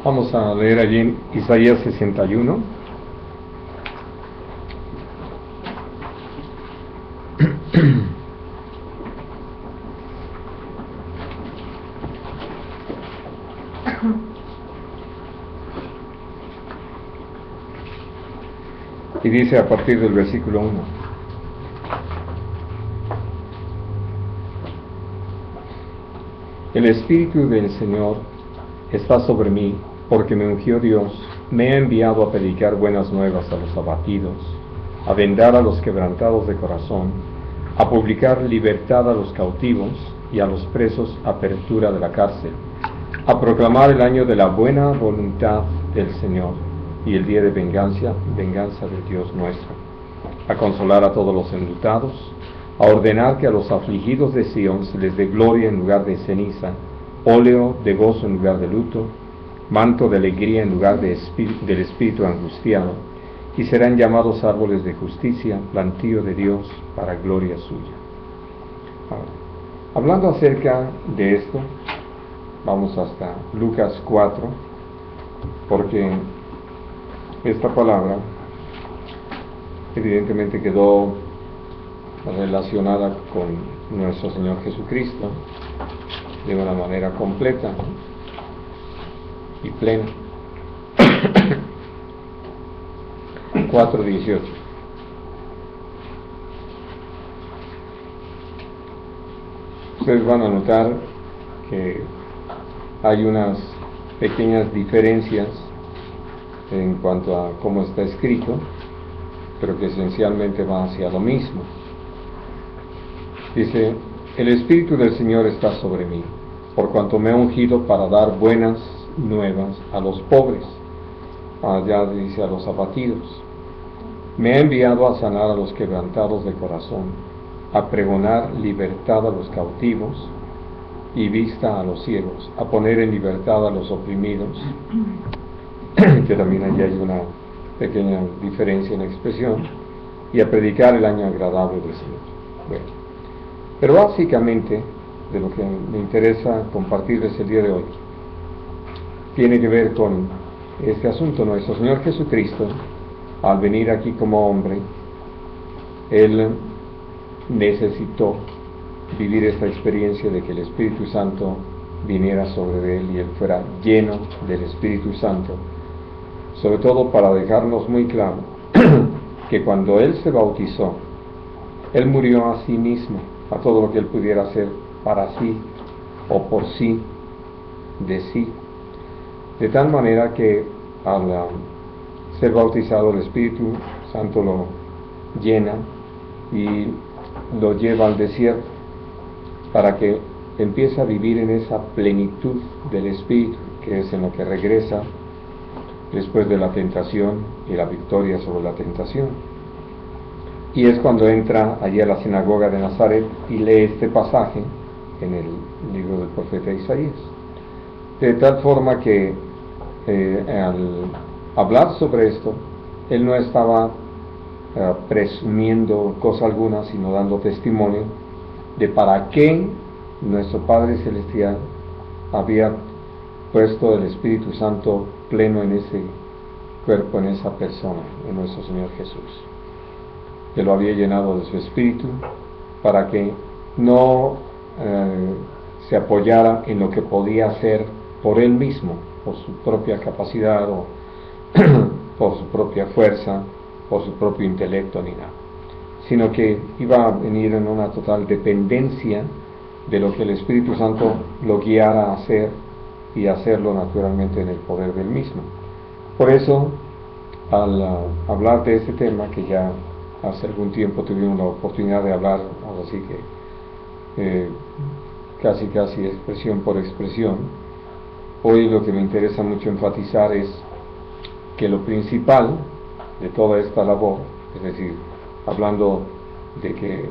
Vamos a leer allí en Isaías 61. Y dice a partir del versículo 1: El Espíritu del Señor está sobre mí, porque me ungió Dios, me ha enviado a predicar buenas nuevas a los abatidos, a vendar a los quebrantados de corazón, a publicar libertad a los cautivos y a los presos apertura de la cárcel, a proclamar el año de la buena voluntad del Señor y el día de venganza del Dios nuestro, a consolar a todos los enlutados, a ordenar que a los afligidos de Sión se les dé gloria en lugar de ceniza, óleo de gozo en lugar de luto, manto de alegría en lugar del espíritu angustiado, y serán llamados árboles de justicia, plantío de Dios para gloria suya. Ahora, hablando acerca de esto, vamos hasta Lucas 4, porque esta palabra evidentemente quedó relacionada con nuestro Señor Jesucristo de una manera completa y plena. 4:18. Ustedes van a notar que hay unas pequeñas diferencias en cuanto a cómo está escrito, pero que esencialmente va hacia lo mismo. Dice: el Espíritu del Señor está sobre mí, por cuanto me ha ungido para dar buenas nuevas a los pobres. Allá dice a los abatidos. Me ha enviado a sanar a los quebrantados de corazón, a pregonar libertad a los cautivos y vista a los ciegos, a poner en libertad a los oprimidos, que también allí hay una pequeña diferencia en la expresión, y a predicar el año agradable del Señor. Bueno, pero básicamente de lo que me interesa compartirles el día de hoy tiene que ver con este asunto. Nuestro Señor Jesucristo, al venir aquí como hombre, Él necesitó vivir esta experiencia de que el Espíritu Santo viniera sobre Él y Él fuera lleno del Espíritu Santo, sobre todo para dejarnos muy claro que cuando Él se bautizó, Él murió a sí mismo, a todo lo que Él pudiera hacer para sí o por sí, de sí, de tal manera que al ser bautizado el Espíritu Santo lo llena y lo lleva al desierto para que empiece a vivir en esa plenitud del Espíritu, que es en lo que regresa después de la tentación y la victoria sobre la tentación. Y es cuando entra allí a la sinagoga de Nazaret y lee este pasaje en el libro del profeta Isaías, de tal forma que al hablar sobre esto, él no estaba presumiendo cosa alguna, sino dando testimonio de para qué nuestro Padre Celestial había puesto el Espíritu Santo pleno en ese cuerpo, en esa persona, en nuestro Señor Jesús, que lo había llenado de su Espíritu para que no se apoyara en lo que podía hacer por él mismo, por su propia capacidad o por su propia fuerza, por su propio intelecto ni nada, sino que iba a venir en una total dependencia de lo que el Espíritu Santo lo guiara a hacer, y hacerlo naturalmente en el poder del mismo. Por eso, al hablar de este tema, que ya hace algún tiempo tuvimos la oportunidad de hablar, así que casi expresión por expresión, hoy lo que me interesa mucho enfatizar es que lo principal de toda esta labor, es decir, hablando de que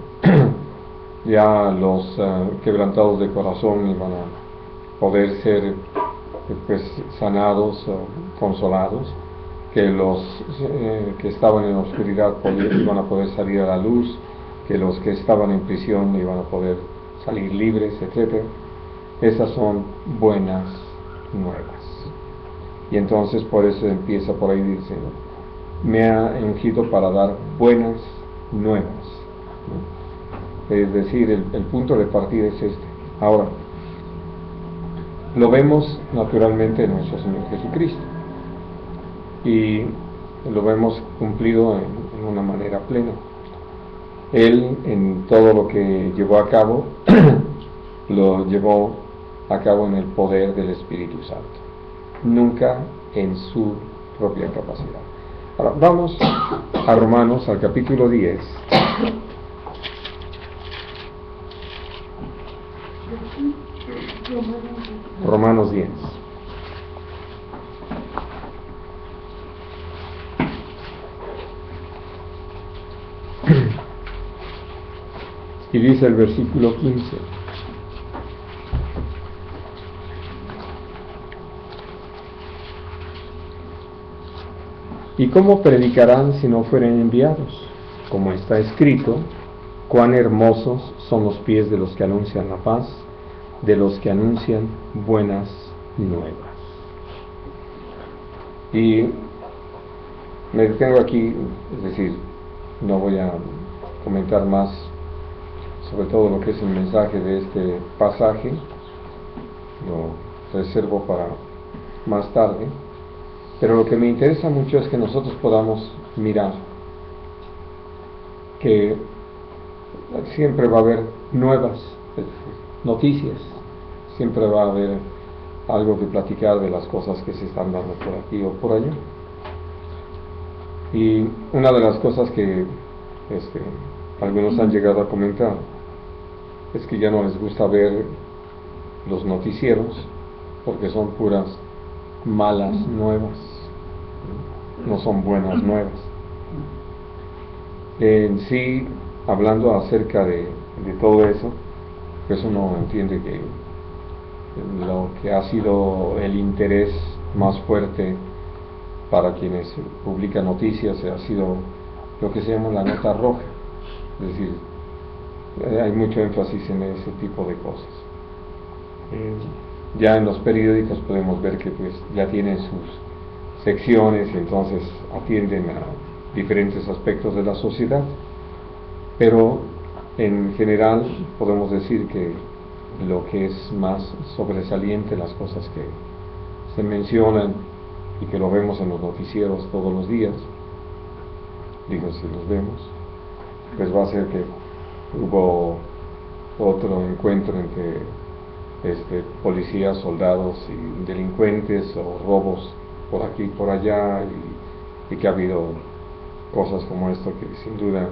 ya los quebrantados de corazón iban a poder ser sanados, consolados, que los que estaban en la oscuridad iban a poder salir a la luz, que los que estaban en prisión iban a poder salir libres, etc. Esas son buenas nuevas. Y entonces por eso empieza por ahí diciendo, me ha ungido para dar buenas nuevas, ¿no? Es decir, el punto de partida es este. Ahora, lo vemos naturalmente en nuestro Señor Jesucristo y lo vemos cumplido en una manera plena. Él, en todo lo que llevó a cabo, lo llevó a cabo en el poder del Espíritu Santo, nunca en su propia capacidad. Ahora, vamos a Romanos, al capítulo 10. Romanos 10. Y dice el versículo 15. ¿Y cómo predicarán si no fueren enviados? Como está escrito, cuán hermosos son los pies de los que anuncian la paz, de los que anuncian buenas nuevas. Y me detengo aquí, es decir, no voy a comentar más sobre todo lo que es el mensaje de este pasaje, lo reservo para más tarde, pero lo que me interesa mucho es que nosotros podamos mirar que siempre va a haber nuevas noticias, siempre va a haber algo que platicar de las cosas que se están dando por aquí o por allá. Y una de las cosas que algunos han llegado a comentar es que ya no les gusta ver los noticieros porque son puras malas nuevas, no son buenas nuevas. En sí, hablando acerca de todo eso, pues uno entiende que lo que ha sido el interés más fuerte para quienes publican noticias ha sido lo que se llama la nota roja, es decir, hay mucho énfasis en ese tipo de cosas. Ya en los periódicos podemos ver que pues ya tienen sus secciones y entonces atienden a diferentes aspectos de la sociedad, pero en general podemos decir que lo que es más sobresaliente, las cosas que se mencionan y que lo vemos en los noticieros todos los días, digo si los vemos, pues va a ser que hubo otro encuentro entre policías, soldados y delincuentes, o robos por aquí y por allá, y que ha habido cosas como esto que sin duda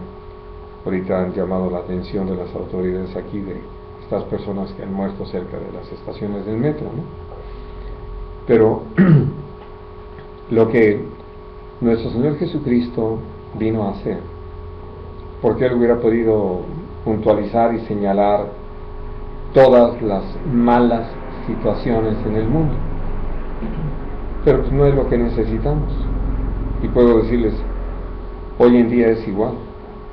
ahorita han llamado la atención de las autoridades aquí, de estas personas que han muerto cerca de las estaciones del metro, ¿no? Pero lo que nuestro Señor Jesucristo vino a hacer, porque Él hubiera podido puntualizar y señalar todas las malas situaciones en el mundo, pero pues no es lo que necesitamos. Y puedo decirles, hoy en día es igual,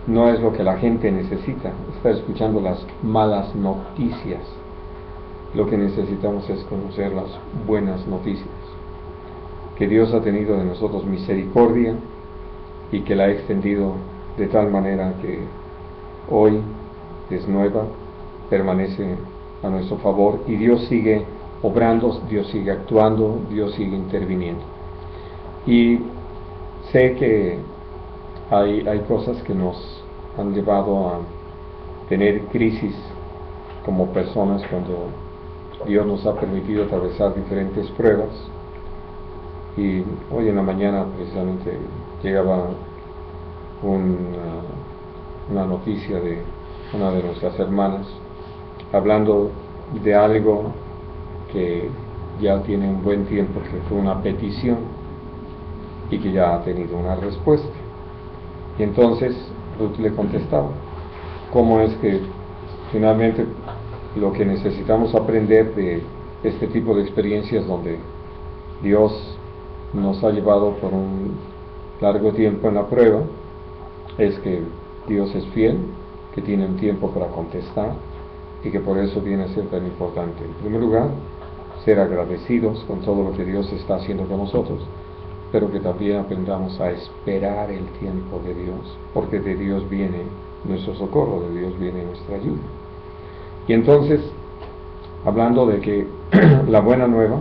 no es lo que la gente necesita, estar escuchando las malas noticias. Lo que necesitamos es conocer las buenas noticias, que Dios ha tenido de nosotros misericordia y que la ha extendido de tal manera que hoy es nueva, permanece a nuestro favor, y Dios sigue obrando, Dios sigue actuando, Dios sigue interviniendo. Y sé que hay cosas que nos han llevado a tener crisis como personas cuando Dios nos ha permitido atravesar diferentes pruebas. Y hoy en la mañana precisamente llegaba una noticia de una de nuestras hermanas hablando de algo que ya tiene un buen tiempo, que fue una petición y que ya ha tenido una respuesta. Y entonces Ruth le contestaba cómo es que finalmente lo que necesitamos aprender de este tipo de experiencias donde Dios nos ha llevado por un largo tiempo en la prueba, es que Dios es fiel, que tiene un tiempo para contestar y que por eso viene a ser tan importante. En primer lugar, ser agradecidos con todo lo que Dios está haciendo con nosotros, pero que también aprendamos a esperar el tiempo de Dios, porque de Dios viene nuestro socorro, de Dios viene nuestra ayuda. Y entonces, hablando de que la buena nueva,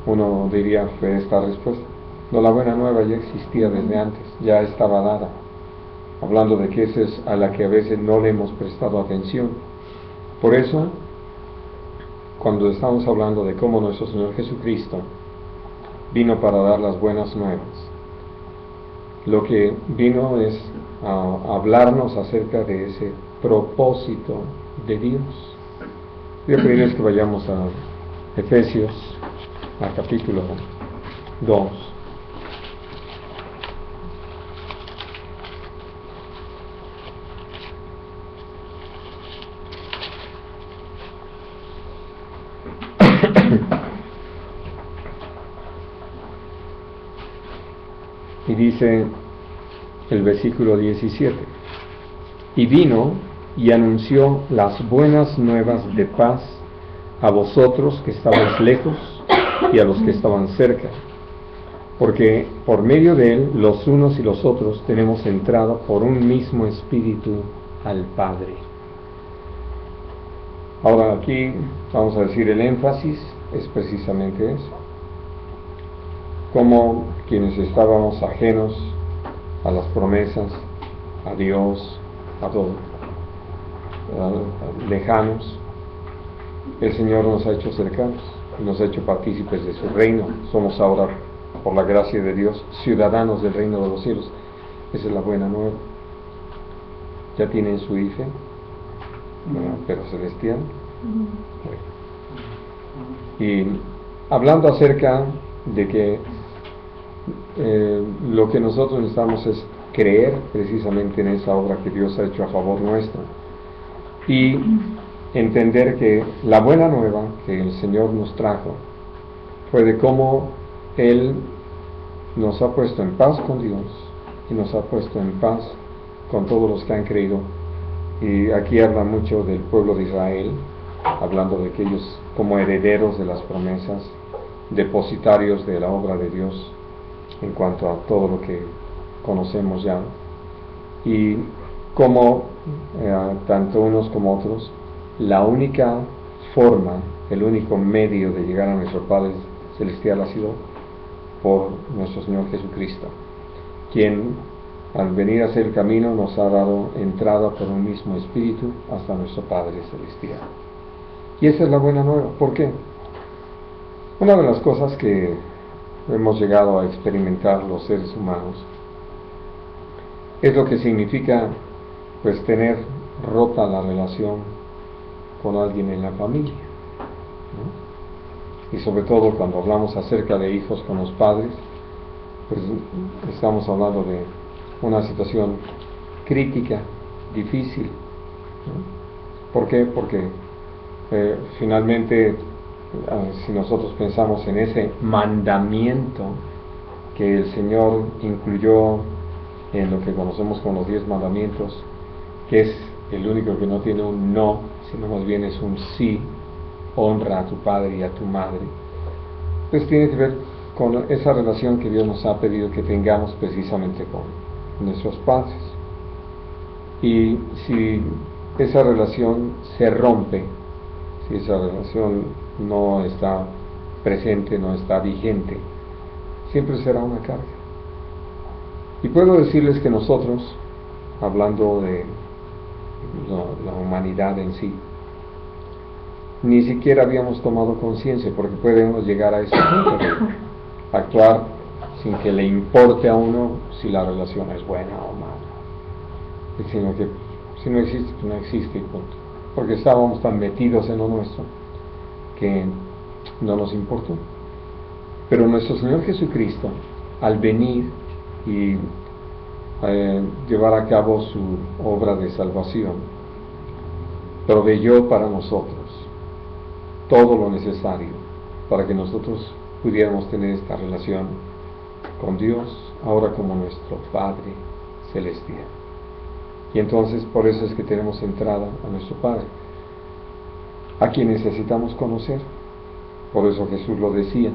uno diría, fue esta respuesta: no, la buena nueva ya existía desde antes, ya estaba dada. Hablando de que esa es a la que a veces no le hemos prestado atención. Por eso, cuando estamos hablando de cómo nuestro Señor Jesucristo vino para dar las buenas nuevas, lo que vino es a hablarnos acerca de ese propósito de Dios. Voy a pedirles que vayamos a Efesios, al capítulo 2. Y dice el versículo 17: y vino y anunció las buenas nuevas de paz a vosotros que estabais lejos y a los que estaban cerca, porque por medio de él los unos y los otros tenemos entrada por un mismo espíritu al Padre. Ahora aquí vamos a decir, el énfasis es precisamente eso: como quienes estábamos ajenos a las promesas, a Dios, a todo, lejanos, el Señor nos ha hecho cercanos, nos ha hecho partícipes de su reino. Somos ahora, por la gracia de Dios, ciudadanos del reino de los cielos. Esa es la buena nueva. Ya tienen su IFE, pero celestial. Y hablando acerca de que lo que nosotros necesitamos es creer precisamente en esa obra que Dios ha hecho a favor nuestro, y entender que la buena nueva que el Señor nos trajo fue de cómo Él nos ha puesto en paz con Dios y nos ha puesto en paz con todos los que han creído. Y aquí habla mucho del pueblo de Israel, hablando de que ellos, como herederos de las promesas, depositarios de la obra de Dios en cuanto a todo lo que conocemos ya, y como tanto unos como otros, la única forma, el único medio de llegar a nuestro Padre Celestial ha sido por nuestro Señor Jesucristo, quien al venir a hacer el camino nos ha dado entrada por un mismo Espíritu hasta nuestro Padre Celestial. Y esa es la buena nueva. ¿Por qué? Una de las cosas que hemos llegado a experimentar los seres humanos es lo que significa, pues, tener rota la relación con alguien en la familia, ¿no? Y sobre todo cuando hablamos acerca de hijos con los padres, pues estamos hablando de una situación crítica, difícil, ¿no? ¿Por qué? Porque finalmente, si nosotros pensamos en ese mandamiento que el Señor incluyó en lo que conocemos como los 10 mandamientos, que es el único que no tiene un no, sino más bien es un sí: honra a tu padre y a tu madre, pues tiene que ver con esa relación que Dios nos ha pedido que tengamos precisamente con nuestros padres. Y si esa relación se rompe, si esa relación no está presente, no está vigente, siempre será una carga. Y puedo decirles que nosotros, hablando de la humanidad en sí, ni siquiera habíamos tomado conciencia, porque podemos llegar a ese punto de actuar sin que le importe a uno si la relación es buena o mala, sino que si no existe, pues no existe, punto. Porque estábamos tan metidos en lo nuestro que no nos importó. Pero nuestro Señor Jesucristo, al venir y llevar a cabo su obra de salvación, proveyó para nosotros todo lo necesario para que nosotros pudiéramos tener esta relación con Dios, ahora como nuestro Padre Celestial. Y entonces por eso es que tenemos entrada a nuestro Padre, a quien necesitamos conocer. Por eso Jesús lo decía.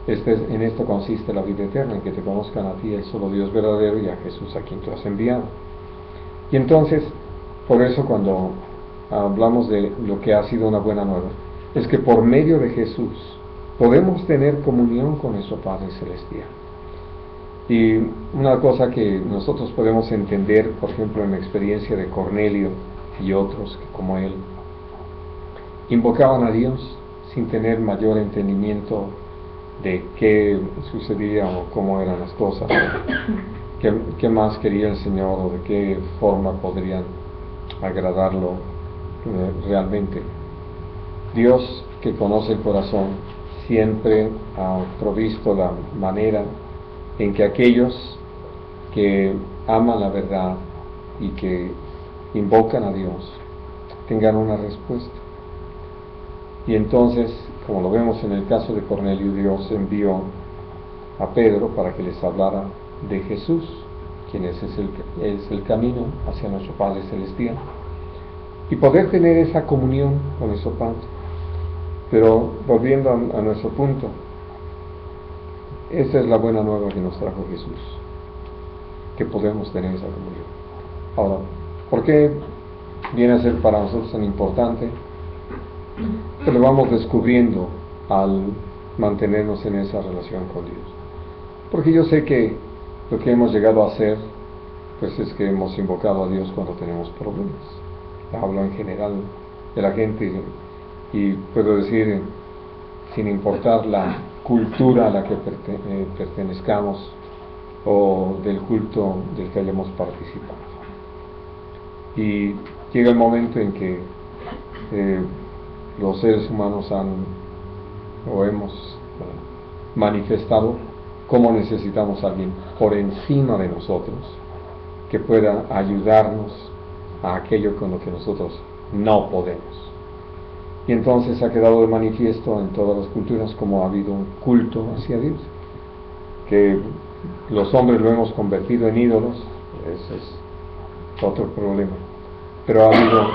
En esto consiste la vida eterna, en que te conozcan a ti, el solo Dios verdadero, y a Jesús a quien tú has enviado. Y entonces, por eso cuando hablamos de lo que ha sido una buena nueva, es que por medio de Jesús podemos tener comunión con nuestro Padre Celestial. Y una cosa que nosotros podemos entender, por ejemplo, en la experiencia de Cornelio y otros que como él, invocaban a Dios sin tener mayor entendimiento de qué sucedía o cómo eran las cosas, qué más quería el Señor o de qué forma podrían agradarlo realmente. Dios, que conoce el corazón, siempre ha provisto la manera en que aquellos que aman la verdad y que invocan a Dios tengan una respuesta. Y entonces, como lo vemos en el caso de Cornelio, Dios envió a Pedro para que les hablara de Jesús, quien es el camino hacia nuestro Padre Celestial, y poder tener esa comunión con nuestro Padre. Pero volviendo a nuestro punto, esa es la buena nueva que nos trajo Jesús, que podemos tener esa comunión. Ahora, ¿por qué viene a ser para nosotros tan importante? Pues lo vamos descubriendo al mantenernos en esa relación con Dios. Porque yo sé que lo que hemos llegado a hacer, pues es que hemos invocado a Dios cuando tenemos problemas. Hablo en general de la gente y puedo decir, sin importar la cultura a la que pertenezcamos o del culto del que hayamos participado. Y llega el momento en que los seres humanos hemos manifestado cómo necesitamos a alguien por encima de nosotros que pueda ayudarnos a aquello con lo que nosotros no podemos. Y entonces ha quedado de manifiesto en todas las culturas como ha habido un culto hacia Dios, que los hombres lo hemos convertido en ídolos. Ese es otro problema. Pero ha habido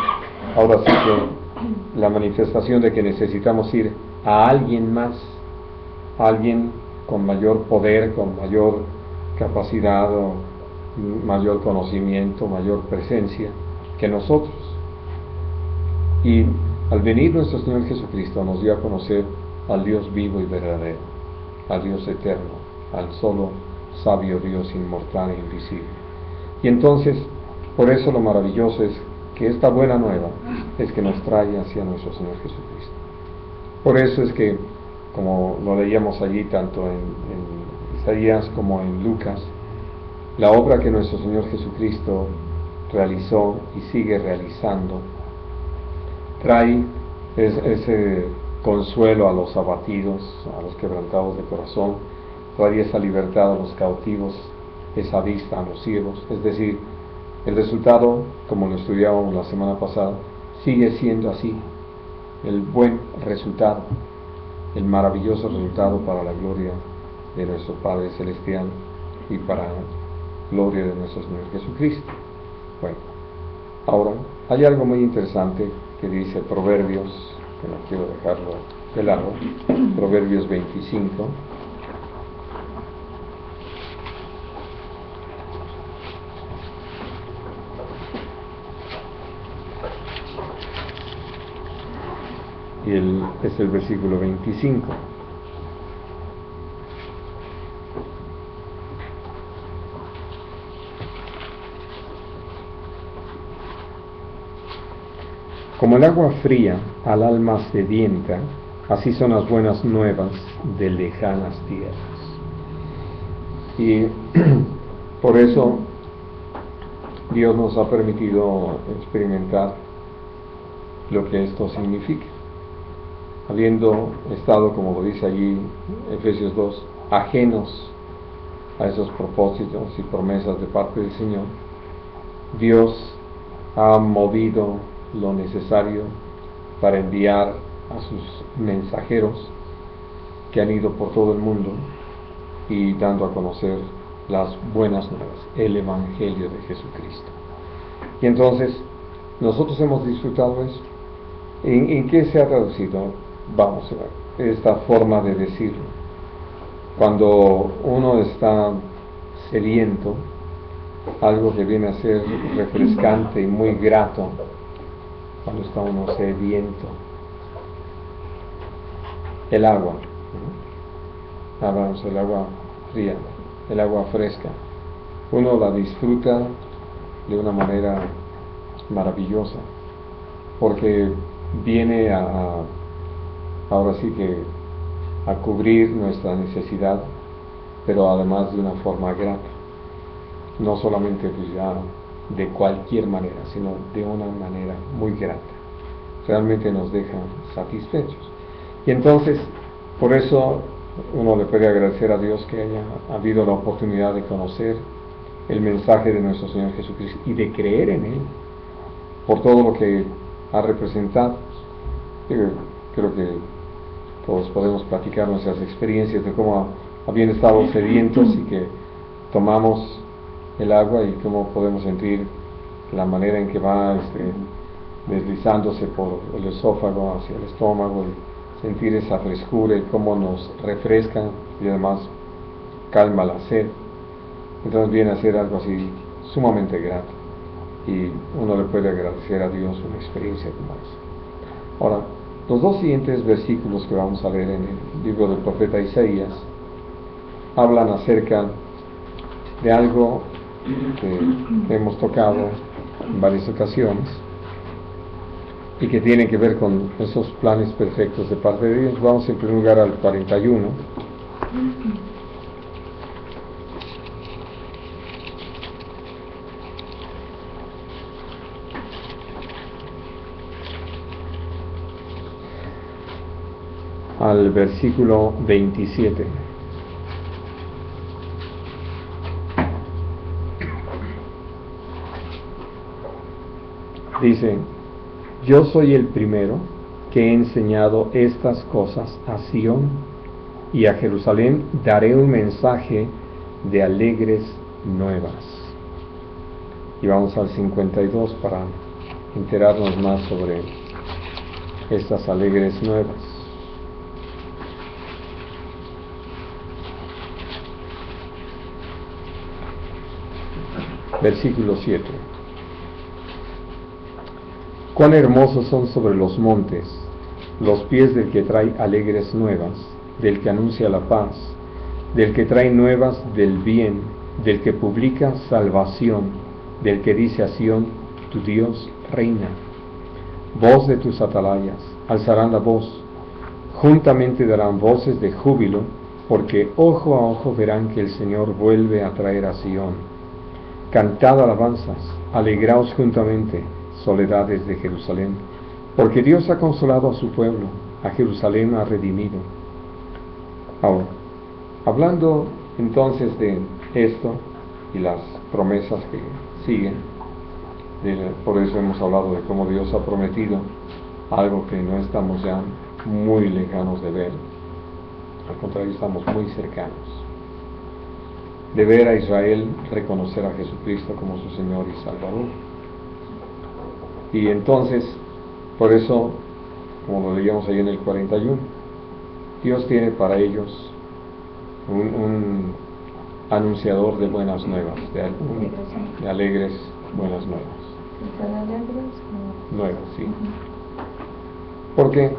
ahora sí que la manifestación de que necesitamos ir a alguien más, a alguien con mayor poder, con mayor capacidad o mayor conocimiento, mayor presencia que nosotros. Y al venir nuestro Señor Jesucristo nos dio a conocer al Dios vivo y verdadero, al Dios eterno, al solo sabio Dios inmortal e invisible. Y entonces, por eso lo maravilloso es que esta buena nueva es que nos trae hacia nuestro Señor Jesucristo. Por eso es que, como lo leíamos allí tanto en Isaías como en Lucas, la obra que nuestro Señor Jesucristo realizó y sigue realizando trae ese consuelo a los abatidos, a los quebrantados de corazón, trae esa libertad a los cautivos, esa vista a los ciegos. Es decir, el resultado, como lo estudiábamos la semana pasada, sigue siendo así, el buen resultado, el maravilloso resultado para la gloria de nuestro Padre Celestial y para la gloria de nuestro Señor Jesucristo. Bueno, ahora hay algo muy interesante que dice Proverbios, que no quiero dejarlo de largo, Proverbios 25. Y es el versículo 25. Como el agua fría al alma sedienta, así son las buenas nuevas de lejanas tierras. Y por eso Dios nos ha permitido experimentar lo que esto significa. Habiendo estado, como lo dice allí Efesios 2, ajenos a esos propósitos y promesas de parte del Señor, Dios ha movido lo necesario para enviar a sus mensajeros que han ido por todo el mundo y dando a conocer las buenas nuevas, el Evangelio de Jesucristo. Y entonces nosotros hemos disfrutado eso. ¿En qué se ha traducido? Vamos a ver. esta forma de decirlo. Cuando uno está sediento, algo que viene a ser refrescante y muy grato, cuando está uno sediento, el agua, ¿no? Hablamos del agua fría, el agua fresca, uno la disfruta de una manera maravillosa, porque viene ahora sí que a cubrir nuestra necesidad, pero además de una forma grata, no solamente pues ya de cualquier manera, sino de una manera muy grata, realmente nos deja satisfechos. Y entonces, por eso uno le puede agradecer a Dios que haya habido la oportunidad de conocer el mensaje de nuestro Señor Jesucristo y de creer en Él, por todo lo que ha representado. Creo que todos podemos platicar nuestras experiencias de cómo habían estado sedientos y que tomamos el agua y cómo podemos sentir la manera en que va deslizándose por el esófago hacia el estómago, y sentir esa frescura y cómo nos refresca y además calma la sed. Entonces viene a ser algo así sumamente grato, y uno le puede agradecer a Dios una experiencia como esa. Ahora, los dos siguientes versículos que vamos a leer en el libro del profeta Isaías hablan acerca de algo que hemos tocado en varias ocasiones y que tiene que ver con esos planes perfectos de parte de Dios. Vamos en primer lugar al 41. Al versículo 27. Dice: yo soy el primero que he enseñado estas cosas a Sión, y a Jerusalén daré un mensaje de alegres nuevas. Y vamos al 52 para enterarnos más sobre estas alegres nuevas. Versículo 7. Cuán hermosos son sobre los montes los pies del que trae alegres nuevas, del que anuncia la paz, del que trae nuevas del bien, del que publica salvación, del que dice a Sión: tu Dios reina. Voz de tus atalayas, alzarán la voz, juntamente darán voces de júbilo, porque ojo a ojo verán que el Señor vuelve a traer a Sión. Cantad alabanzas, alegraos juntamente, soledades de Jerusalén, porque Dios ha consolado a su pueblo, a Jerusalén ha redimido. Ahora, hablando entonces de esto y las promesas que siguen, por eso hemos hablado de cómo Dios ha prometido algo que no estamos ya muy lejanos de ver, al contrario, estamos muy cercanos de ver a Israel reconocer a Jesucristo como su Señor y Salvador. Y entonces, por eso, como lo leíamos ahí en el 41, Dios tiene para ellos un anunciador de buenas nuevas, de alegres buenas nuevas. Nuevas, sí. ¿Por qué?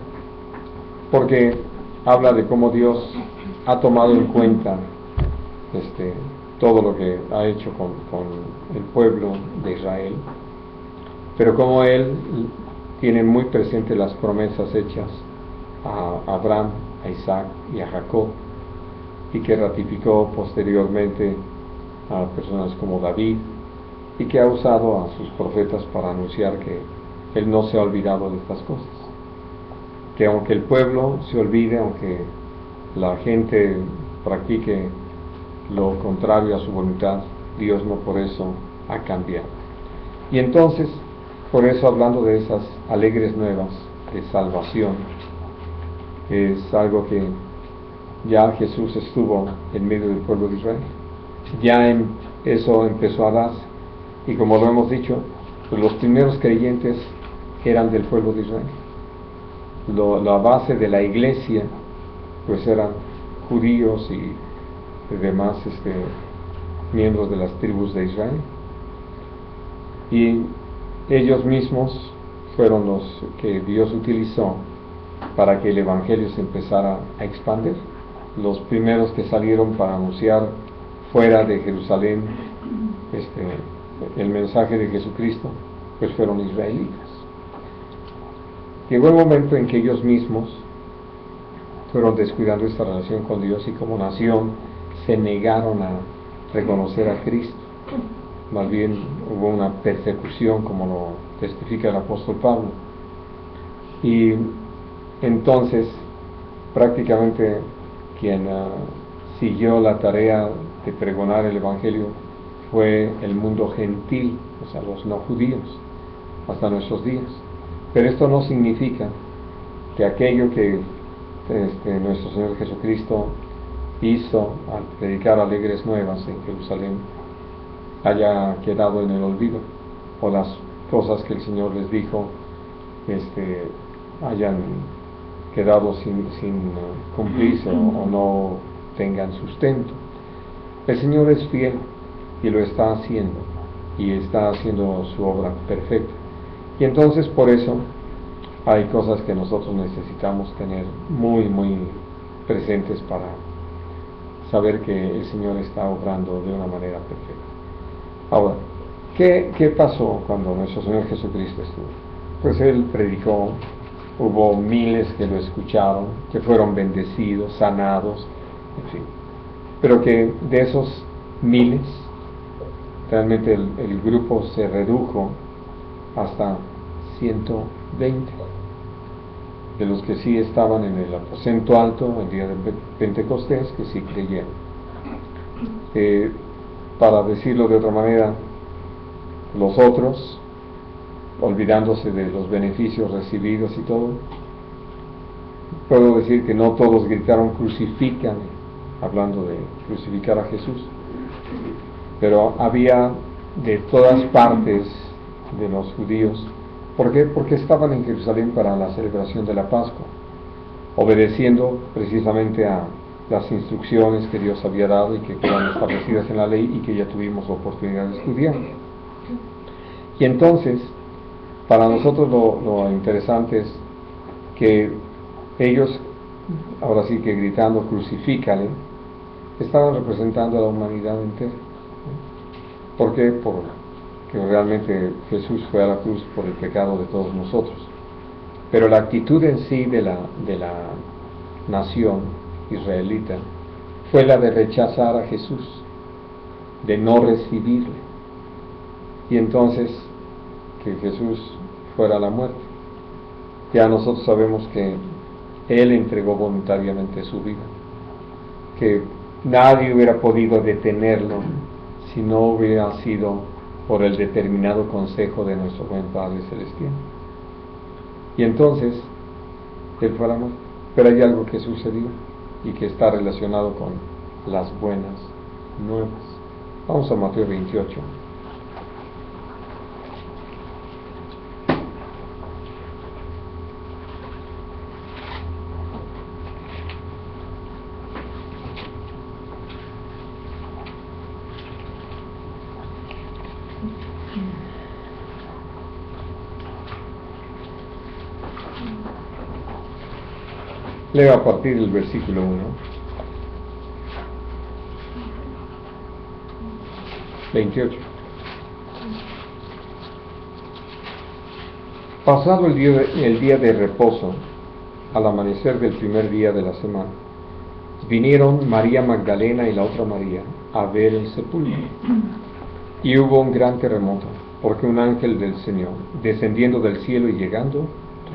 Porque habla de cómo Dios ha tomado en cuenta todo lo que ha hecho con el pueblo de Israel, pero como Él tiene muy presente las promesas hechas a Abraham, a Isaac y a Jacob, y que ratificó posteriormente a personas como David, y que ha usado a sus profetas para anunciar que Él no se ha olvidado de estas cosas, que aunque el pueblo se olvide, aunque la gente practique lo contrario a su voluntad, Dios no por eso ha cambiado. Y entonces, por eso, hablando de esas alegres nuevas de salvación, es algo que ya Jesús estuvo en medio del pueblo de Israel. Ya eso empezó a darse, y como lo hemos dicho, pues los primeros creyentes eran del pueblo de Israel. La base de la iglesia pues eran judíos y demás miembros de las tribus de Israel, y ellos mismos fueron los que Dios utilizó para que el Evangelio se empezara a expandir. Los primeros que salieron para anunciar fuera de Jerusalén el mensaje de Jesucristo, pues fueron israelitas. Llegó el momento en que ellos mismos fueron descuidando esta relación con Dios y como nación se negaron a reconocer a Cristo. Más bien hubo una persecución, como lo testifica el apóstol Pablo. Y entonces prácticamente quien siguió la tarea de pregonar el Evangelio fue el mundo gentil, o sea, los no judíos, hasta nuestros días. Pero esto no significa que aquello que nuestro Señor Jesucristo hizo al predicar alegres nuevas en Jerusalén haya quedado en el olvido, o las cosas que el Señor les dijo hayan quedado sin cumplirse o no tengan sustento. El Señor es fiel y lo está haciendo, y está haciendo su obra perfecta. Y entonces por eso hay cosas que nosotros necesitamos tener muy, muy presentes para saber que el Señor está obrando de una manera perfecta. Ahora, ¿qué pasó cuando nuestro Señor Jesucristo estuvo? Pues Él predicó, hubo miles que lo escucharon, que fueron bendecidos, sanados, en fin. Pero que de esos miles, realmente el grupo se redujo hasta 120, de los que sí estaban en el aposento alto el día de Pentecostés, que sí creyeron. Para decirlo de otra manera, los otros, olvidándose de los beneficios recibidos y todo, puedo decir que no todos gritaron crucifícame, hablando de crucificar a Jesús, pero había de todas partes de los judíos. ¿Por qué? Porque estaban en Jerusalén para la celebración de la Pascua, obedeciendo precisamente a las instrucciones que Dios había dado y que quedan establecidas en la ley y que ya tuvimos oportunidad de estudiar. Y entonces, para nosotros lo interesante es que ellos, ahora sí que gritando crucifícale, estaban representando a la humanidad entera. ¿Por qué? Porque realmente Jesús fue a la cruz por el pecado de todos nosotros. Pero la actitud en sí de la nación israelita fue la de rechazar a Jesús, de no recibirle, y entonces que Jesús fuera a la muerte. Ya nosotros sabemos que Él entregó voluntariamente su vida, que nadie hubiera podido detenerlo si no hubiera sido por el determinado consejo de nuestro buen Padre Celestial. Y entonces Él fue a la muerte. Pero hay algo que sucedió y que está relacionado con las buenas nuevas. Vamos a Mateo 28. Leo a partir del versículo 1. 28. Pasado el día de reposo, al amanecer del primer día de la semana, vinieron María Magdalena y la otra María a ver el sepulcro. Y hubo un gran terremoto, porque un ángel del Señor, descendiendo del cielo y llegando,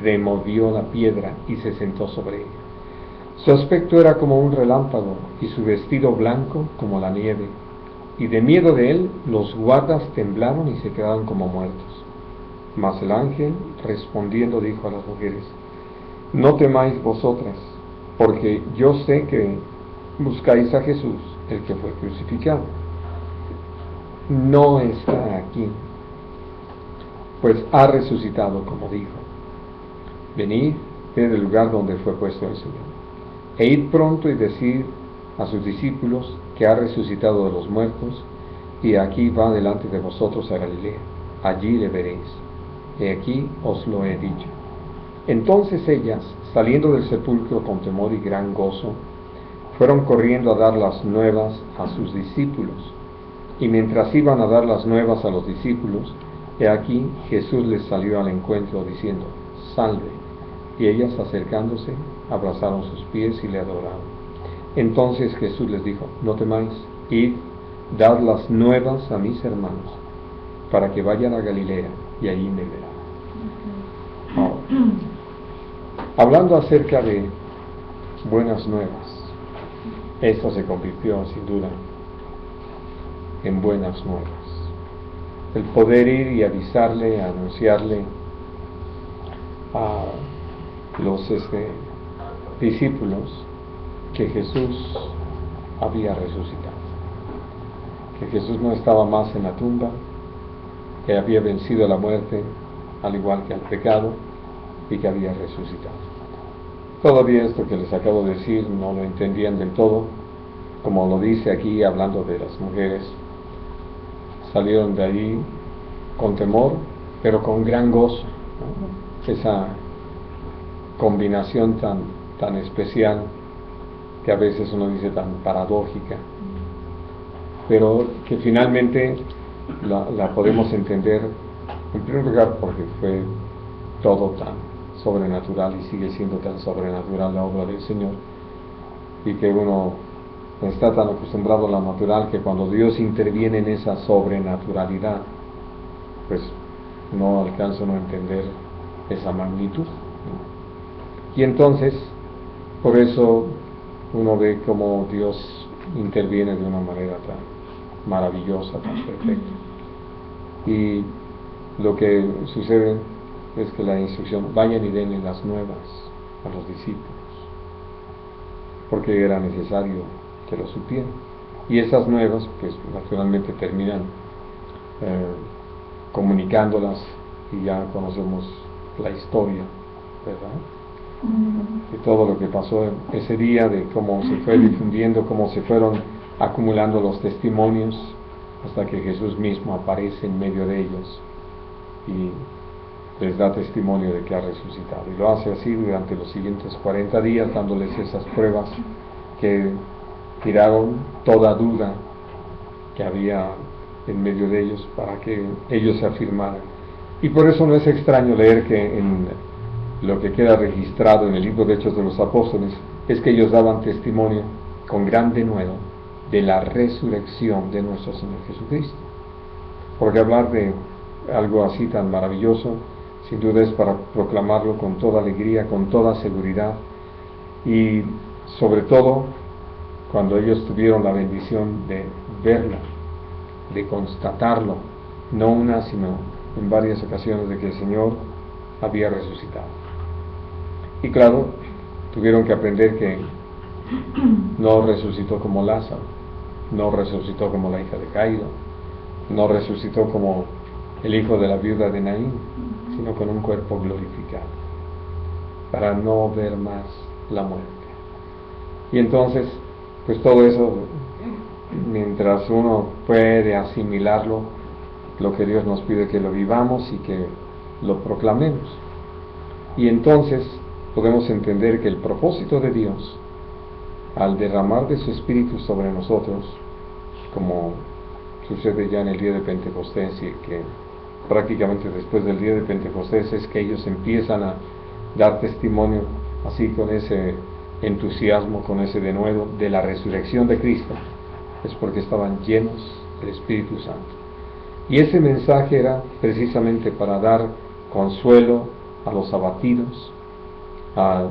removió la piedra y se sentó sobre ella. Su aspecto era como un relámpago y su vestido blanco como la nieve. Y de miedo de él, los guardas temblaron y se quedaron como muertos. Mas el ángel, respondiendo, dijo a las mujeres: no temáis vosotras, porque yo sé que buscáis a Jesús, el que fue crucificado. No está aquí, pues ha resucitado como dijo. Venid, ved el lugar donde fue puesto el Señor. e id pronto y decid a sus discípulos que ha resucitado de los muertos, y aquí va delante de vosotros a Galilea, allí le veréis. He aquí os lo he dicho. Entonces ellas, saliendo del sepulcro con temor y gran gozo, fueron corriendo a dar las nuevas a sus discípulos. Y mientras iban a dar las nuevas a los discípulos, he aquí Jesús les salió al encuentro diciendo: salve. Y ellas, acercándose, abrazaron sus pies y le adoraron. Entonces Jesús les dijo: no temáis, id, dad las nuevas a mis hermanos, para que vayan a Galilea y allí me verán. Ahora, hablando acerca de buenas nuevas, esto se convirtió sin duda en buenas nuevas. El poder ir y avisarle, anunciarle a los discípulos que Jesús había resucitado, que Jesús no estaba más en la tumba, que había vencido a la muerte, al igual que al pecado, y que había resucitado. Todavía esto que les acabo de decir no lo entendían del todo, como lo dice aquí hablando de las mujeres. Salieron de ahí con temor, pero con gran gozo, ¿no? Esa combinación tan especial, que a veces uno dice tan paradójica, pero que finalmente la podemos entender, en primer lugar porque fue todo tan sobrenatural y sigue siendo tan sobrenatural la obra del Señor, y que uno está tan acostumbrado a lo natural que cuando Dios interviene en esa sobrenaturalidad, pues no alcanza uno a entender esa magnitud, ¿no? Y entonces, por eso uno ve cómo Dios interviene de una manera tan maravillosa, tan perfecta. Y lo que sucede es que la instrucción: vayan y denle las nuevas a los discípulos, porque era necesario que lo supieran. Y esas nuevas, pues naturalmente terminan comunicándolas, y ya conocemos la historia, ¿verdad? De todo lo que pasó ese día, de cómo se fue difundiendo, cómo se fueron acumulando los testimonios, hasta que Jesús mismo aparece en medio de ellos y les da testimonio de que ha resucitado. Y lo hace así durante los siguientes 40 días, dándoles esas pruebas que tiraron toda duda que había en medio de ellos, para que ellos se afirmaran. Y por eso no es extraño leer que en lo que queda registrado en el libro de Hechos de los Apóstoles es que ellos daban testimonio con gran denuedo de la resurrección de nuestro Señor Jesucristo. Porque hablar de algo así tan maravilloso, sin duda es para proclamarlo con toda alegría, con toda seguridad, y sobre todo cuando ellos tuvieron la bendición de verlo, de constatarlo, no una sino en varias ocasiones, de que el Señor había resucitado. Y claro, tuvieron que aprender que no resucitó como Lázaro, no resucitó como la hija de Jairo, no resucitó como el hijo de la viuda de Naín, sino con un cuerpo glorificado, para no ver más la muerte. Y entonces, pues todo eso, mientras uno puede asimilarlo, lo que Dios nos pide que lo vivamos y que lo proclamemos. Y entonces podemos entender que el propósito de Dios, al derramar de su Espíritu sobre nosotros, como sucede ya en el día de Pentecostés, y que prácticamente después del día de Pentecostés es que ellos empiezan a dar testimonio así, con ese entusiasmo, con ese denuedo de la resurrección de Cristo, es porque estaban llenos del Espíritu Santo. Y ese mensaje era precisamente para dar consuelo a los abatidos, a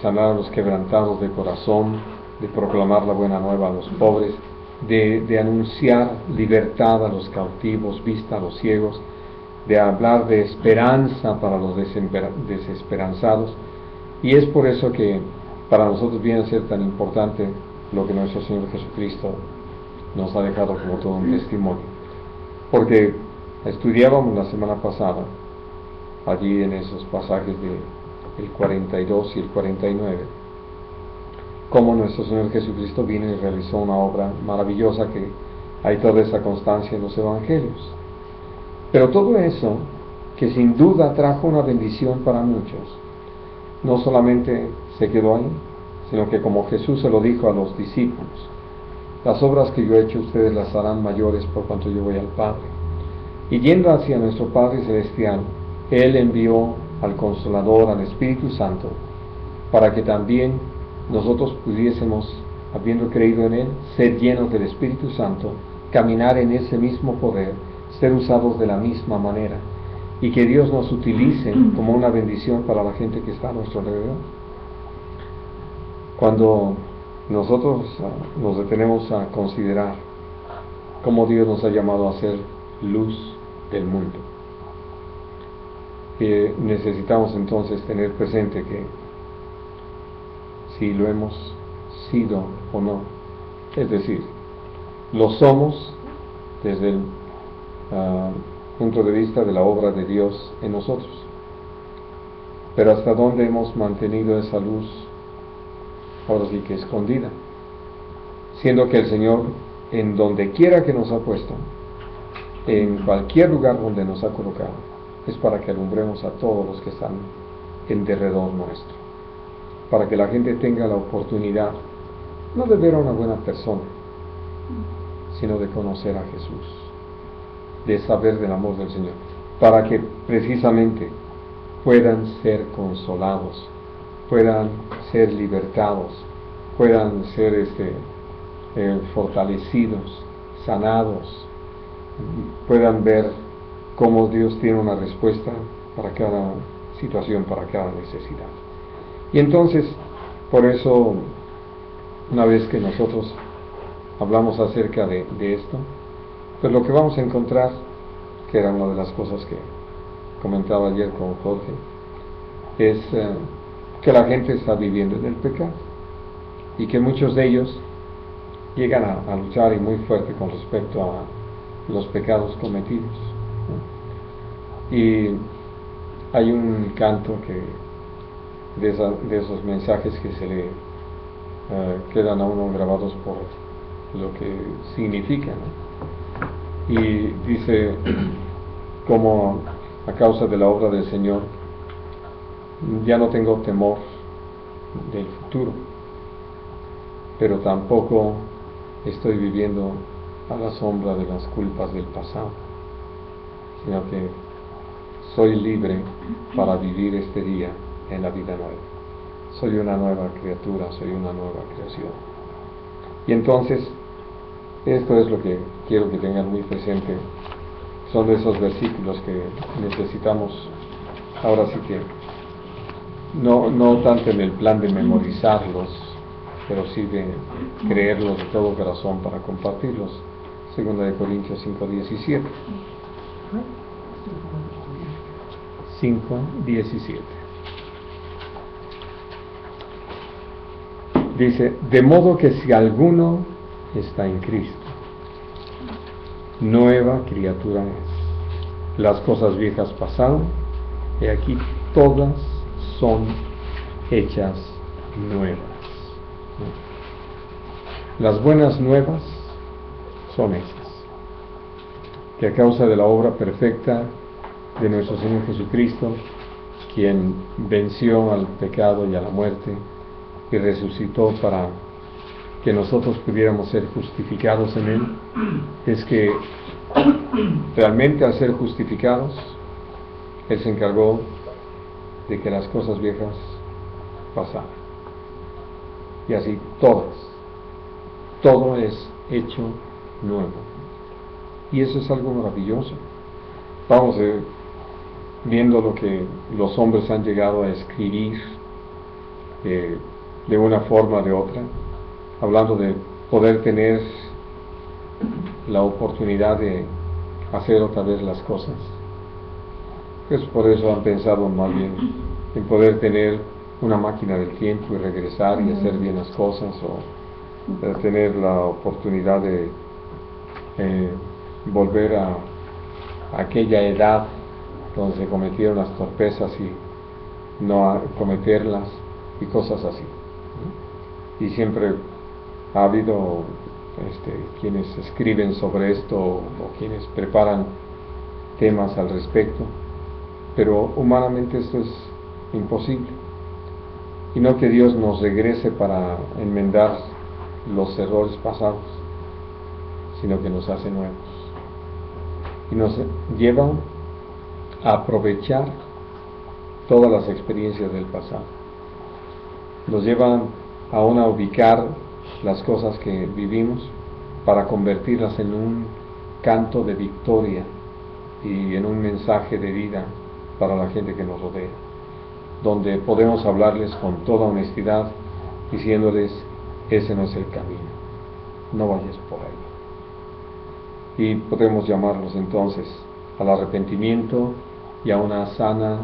sanar a los quebrantados de corazón, de proclamar la buena nueva a los pobres, de anunciar libertad a los cautivos, vista a los ciegos, de hablar de esperanza para los desesperanzados. Y es por eso que para nosotros viene a ser tan importante lo que nuestro Señor Jesucristo nos ha dejado como todo un testimonio. Porque estudiábamos la semana pasada, allí en esos pasajes el 42 y el 49, cómo nuestro Señor Jesucristo vino y realizó una obra maravillosa, que hay toda esa constancia en los evangelios. Pero todo eso, que sin duda trajo una bendición para muchos, no solamente se quedó ahí, sino que, como Jesús se lo dijo a los discípulos, las obras que yo he hecho ustedes las harán mayores, por cuanto yo voy al Padre. Y yendo hacia nuestro Padre Celestial, Él envió al Consolador, al Espíritu Santo, para que también nosotros pudiésemos, habiendo creído en Él, ser llenos del Espíritu Santo, caminar en ese mismo poder, ser usados de la misma manera, y que Dios nos utilice como una bendición para la gente que está a nuestro alrededor. Cuando nosotros nos detenemos a considerar cómo Dios nos ha llamado a ser luz del mundo, necesitamos entonces tener presente que si lo hemos sido o no, es decir, lo somos desde el punto de vista de la obra de Dios en nosotros, pero hasta dónde hemos mantenido esa luz, ahora sí que escondida, siendo que el Señor, en donde quiera que nos ha puesto, en cualquier lugar donde nos ha colocado, es para que alumbremos a todos los que están en derredor nuestro, para que la gente tenga la oportunidad, no de ver a una buena persona, sino de conocer a Jesús, de saber del amor del Señor, para que precisamente puedan ser consolados, puedan ser libertados, puedan ser fortalecidos, sanados, puedan ver cómo Dios tiene una respuesta para cada situación, para cada necesidad. Y entonces, por eso, una vez que nosotros hablamos acerca de esto, pues lo que vamos a encontrar, que era una de las cosas que comentaba ayer con Jorge, es que la gente está viviendo en el pecado, y que muchos de ellos llegan a luchar y muy fuerte con respecto a los pecados cometidos, ¿no? Y hay un canto de esos mensajes que se le quedan a uno grabados por lo que significa, ¿no? Y dice como a causa de la obra del Señor ya no tengo temor del futuro, pero tampoco estoy viviendo a la sombra de las culpas del pasado, sino que soy libre para vivir este día en la vida nueva. Soy una nueva criatura, soy una nueva creación. Y entonces, esto es lo que quiero que tengan muy presente. Son de esos versículos que necesitamos, ahora sí que, no tanto en el plan de memorizarlos, pero sí de creerlos de todo corazón para compartirlos. 2 Corintios 5:17. 5:17. Dice, de modo que si alguno está en Cristo, nueva criatura es. Las cosas viejas pasaron, y aquí todas son hechas nuevas. Las buenas nuevas son esas, que a causa de la obra perfecta de nuestro Señor Jesucristo, quien venció al pecado y a la muerte y resucitó para que nosotros pudiéramos ser justificados en Él, es que realmente al ser justificados, Él se encargó de que las cosas viejas pasaran. Y así todo es hecho nuevo. Y eso es algo maravilloso. Vamos viendo lo que los hombres han llegado a escribir de una forma o de otra, hablando de poder tener la oportunidad de hacer otra vez las cosas. Pues por eso han pensado más bien en poder tener una máquina del tiempo y regresar y hacer bien las cosas, o tener la oportunidad de volver a aquella edad donde se cometieron las torpezas y no cometerlas y cosas así. Y siempre ha habido quienes escriben sobre esto o quienes preparan temas al respecto, pero humanamente esto es imposible. Y no que Dios nos regrese para enmendar los errores pasados, sino que nos hace nuevos y nos lleva a aprovechar todas las experiencias del pasado, nos lleva aún a ubicar las cosas que vivimos para convertirlas en un canto de victoria y en un mensaje de vida para la gente que nos rodea, donde podemos hablarles con toda honestidad, diciéndoles: ese no es el camino, no vayas por ahí. Y podemos llamarlos entonces al arrepentimiento y a una sana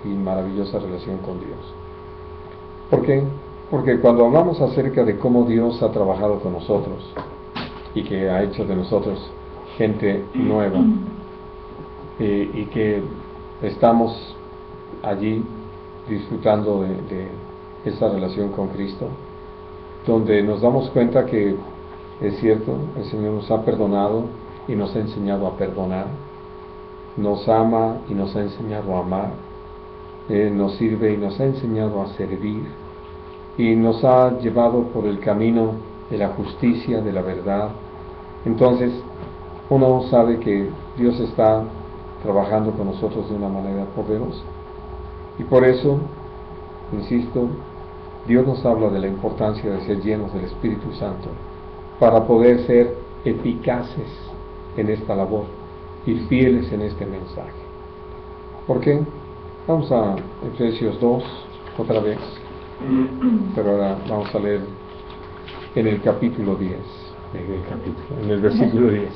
y maravillosa relación con Dios. ¿Por qué? Porque cuando hablamos acerca de cómo Dios ha trabajado con nosotros y que ha hecho de nosotros gente nueva, y que estamos allí disfrutando de esa relación con Cristo, donde nos damos cuenta que es cierto, el Señor nos ha perdonado y nos ha enseñado a perdonar, nos ama y nos ha enseñado a amar, nos sirve y nos ha enseñado a servir, y nos ha llevado por el camino de la justicia, de la verdad. Entonces uno sabe que Dios está trabajando con nosotros de una manera poderosa, y por eso, insisto, Dios nos habla de la importancia de ser llenos del Espíritu Santo para poder ser eficaces en esta labor y fieles en este mensaje. ¿Por qué? Vamos a Efesios 2 otra vez, pero ahora vamos a leer en el capítulo 10, en el versículo 10.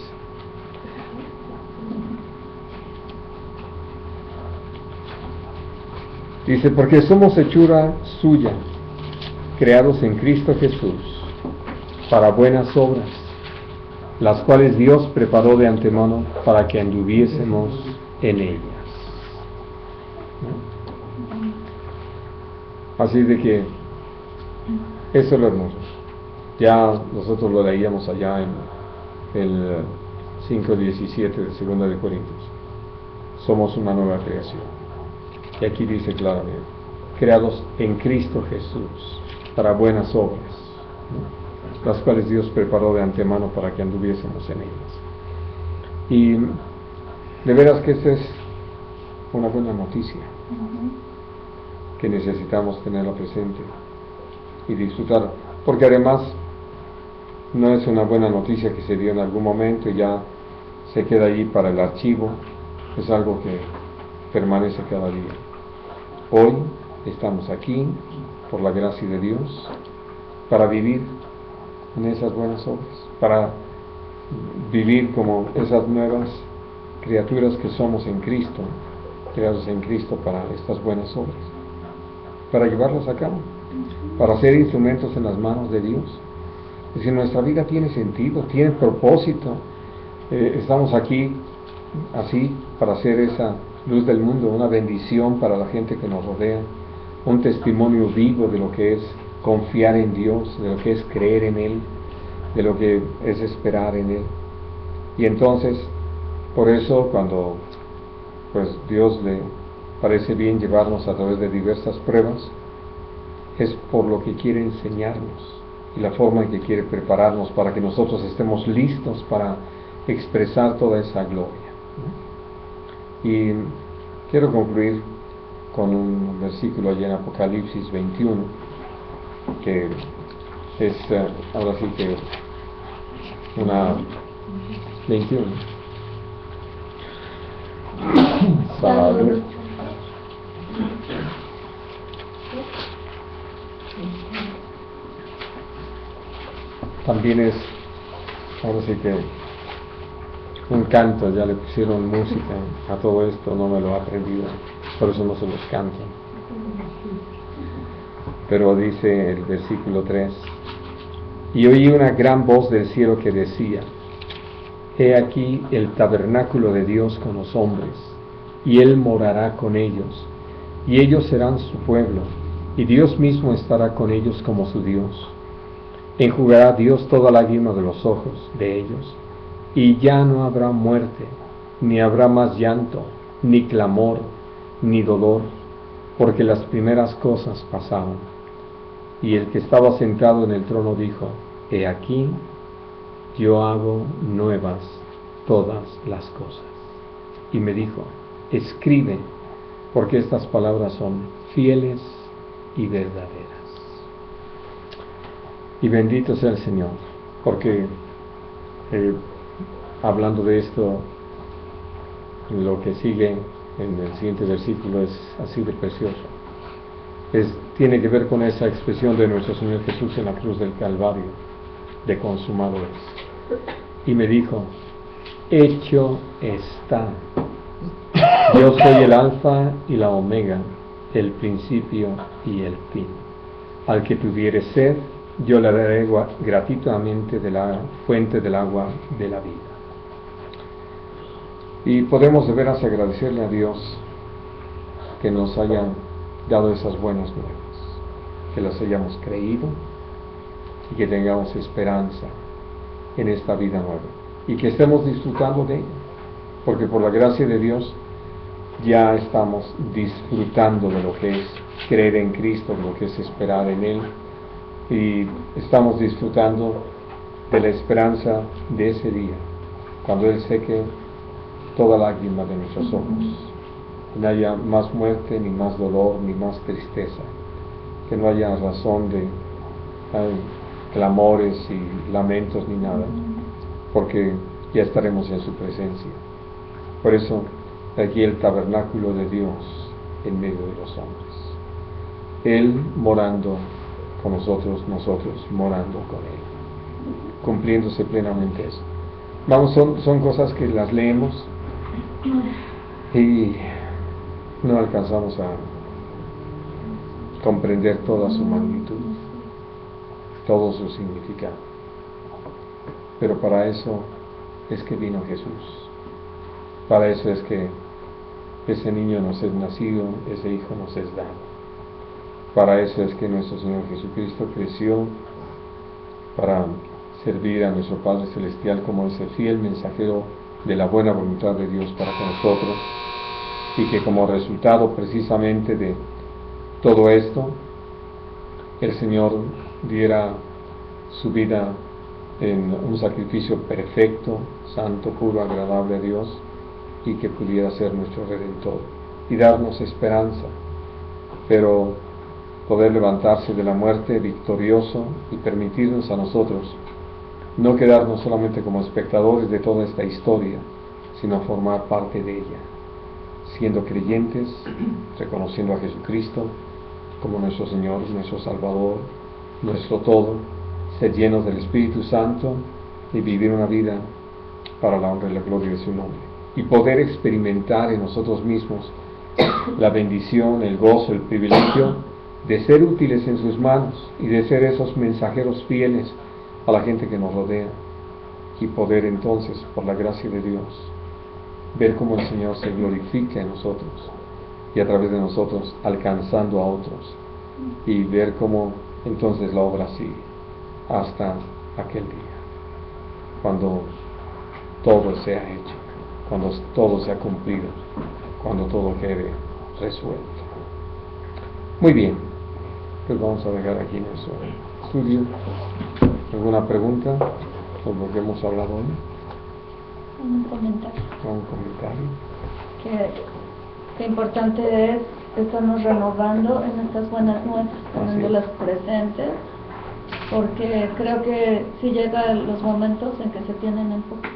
Dice: porque somos hechura suya, creados en Cristo Jesús, para buenas obras, las cuales Dios preparó de antemano para que anduviésemos en ellas. Así de que eso es lo hermoso. Ya nosotros lo leíamos allá en el 5:17 de 2 de Corintios. Somos una nueva creación. Y aquí dice claramente: creados en Cristo Jesús para buenas obras, ¿no?, las cuales Dios preparó de antemano para que anduviésemos en ellas. Y de veras que esta es una buena noticia, que necesitamos tenerla presente y disfrutar, porque además no es una buena noticia que se dio en algún momento y ya se queda allí para el archivo. Es algo que permanece cada día. Hoy estamos aquí por la gracia de Dios para vivir en esas buenas obras, para vivir como esas nuevas criaturas que somos en Cristo, creados en Cristo para estas buenas obras, para llevarlas a cabo, para ser instrumentos en las manos de Dios. Es decir, nuestra vida tiene sentido, tiene propósito. Estamos aquí así para ser esa luz del mundo, una bendición para la gente que nos rodea, un testimonio vivo de lo que es confiar en Dios, de lo que es creer en Él, de lo que es esperar en Él. Y entonces, por eso, cuando pues Dios le parece bien llevarnos a través de diversas pruebas, es por lo que quiere enseñarnos y la forma en que quiere prepararnos para que nosotros estemos listos para expresar toda esa gloria. Y quiero concluir con un versículo allí en Apocalipsis 21, que es ahora sí que una 21. Salud. También es, ahora sí que un canto, ya le pusieron música a todo esto, no me lo he aprendido, por eso no se los canto. Pero dice el versículo 3: y oí una gran voz del cielo que decía: he aquí el tabernáculo de Dios con los hombres, y Él morará con ellos, y ellos serán su pueblo, y Dios mismo estará con ellos como su Dios. Enjugará Dios toda lágrima de los ojos de ellos, y ya no habrá muerte, ni habrá más llanto, ni clamor, ni dolor, porque las primeras cosas pasaron. Y el que estaba sentado en el trono dijo: He aquí, yo hago nuevas todas las cosas. Y me dijo: Escribe, porque estas palabras son fieles y verdaderas. Y bendito sea el Señor, porque hablando de esto, lo que sigue en el siguiente versículo es así de precioso. Tiene que ver con esa expresión de nuestro Señor Jesús en la cruz del Calvario, de consumado es. Y me dijo: hecho está. Yo soy el alfa y la omega, el principio y el fin. Al que tuviere sed, yo le daré gratuitamente de la fuente del agua de la vida. Y podemos de veras agradecerle a Dios que nos haya dado esas buenas nuevas, que las hayamos creído y que tengamos esperanza en esta vida nueva y que estemos disfrutando de ella, porque por la gracia de Dios ya estamos disfrutando de lo que es creer en Cristo, de lo que es esperar en Él, y estamos disfrutando de la esperanza de ese día, cuando Él seque toda lágrima de nuestros ojos, que no haya más muerte, ni más dolor, ni más tristeza, que no haya razón de clamores y lamentos ni nada, porque ya estaremos en su presencia. Por eso aquí el tabernáculo de Dios en medio de los hombres, Él morando con nosotros, nosotros morando con Él, cumpliéndose plenamente eso. Vamos, son cosas que las leemos y no alcanzamos a comprender toda su magnitud, todo su significado. Pero para eso es que vino Jesús. Para eso es que ese niño nos es nacido, ese hijo nos es dado. Para eso es que nuestro Señor Jesucristo creció, para servir a nuestro Padre Celestial como ese fiel mensajero de la buena voluntad de Dios para con nosotros, y que como resultado precisamente de todo esto, el Señor diera su vida en un sacrificio perfecto, santo, puro, agradable a Dios, y que pudiera ser nuestro Redentor y darnos esperanza, pero poder levantarse de la muerte victorioso y permitirnos a nosotros no quedarnos solamente como espectadores de toda esta historia, sino formar parte de ella, siendo creyentes, reconociendo a Jesucristo como nuestro Señor, nuestro Salvador, nuestro todo, ser llenos del Espíritu Santo y vivir una vida para la honra y la gloria de su nombre, y poder experimentar en nosotros mismos la bendición, el gozo, el privilegio de ser útiles en sus manos y de ser esos mensajeros fieles a la gente que nos rodea, y poder entonces, por la gracia de Dios, ver cómo el Señor se glorifica en nosotros y a través de nosotros alcanzando a otros, y ver cómo entonces la obra sigue hasta aquel día, cuando todo sea hecho, cuando todo sea cumplido, cuando todo quede resuelto. Muy bien, pues vamos a dejar aquí nuestro estudio. ¿Alguna pregunta sobre lo que hemos hablado hoy? Un comentario. ¿Un comentario? Qué importante es estarnos renovando en estas buenas nuevas, teniéndolas presentes, porque creo que sí llegan los momentos en que se tienen en poco,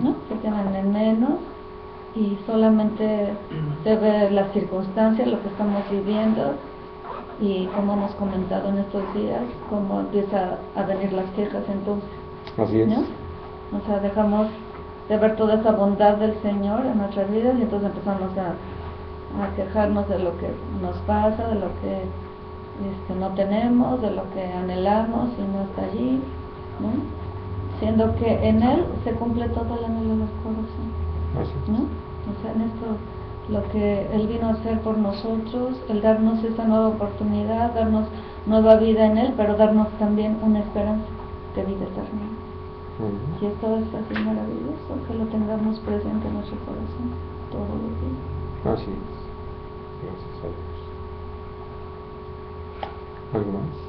¿no? Se tienen en menos, y solamente se ve las circunstancias, lo que estamos viviendo, y como hemos comentado en estos días, cómo empieza a venir las quejas entonces. Así es. ¿No? O sea, dejamos de ver toda esa bondad del Señor en nuestras vidas y entonces empezamos a quejarnos de lo que nos pasa, de lo que no tenemos, de lo que anhelamos y no está allí, ¿no? Siendo que en Él se cumple todo el anhelo del corazón, ¿no? O sea, en esto lo que Él vino a hacer por nosotros, el darnos esa nueva oportunidad, darnos nueva vida en Él, pero darnos también una esperanza de vida eterna. Y esto es así maravilloso, que lo tengamos presente en nuestro corazón todos los días. Así es. Gracias a Dios. ¿Algo más?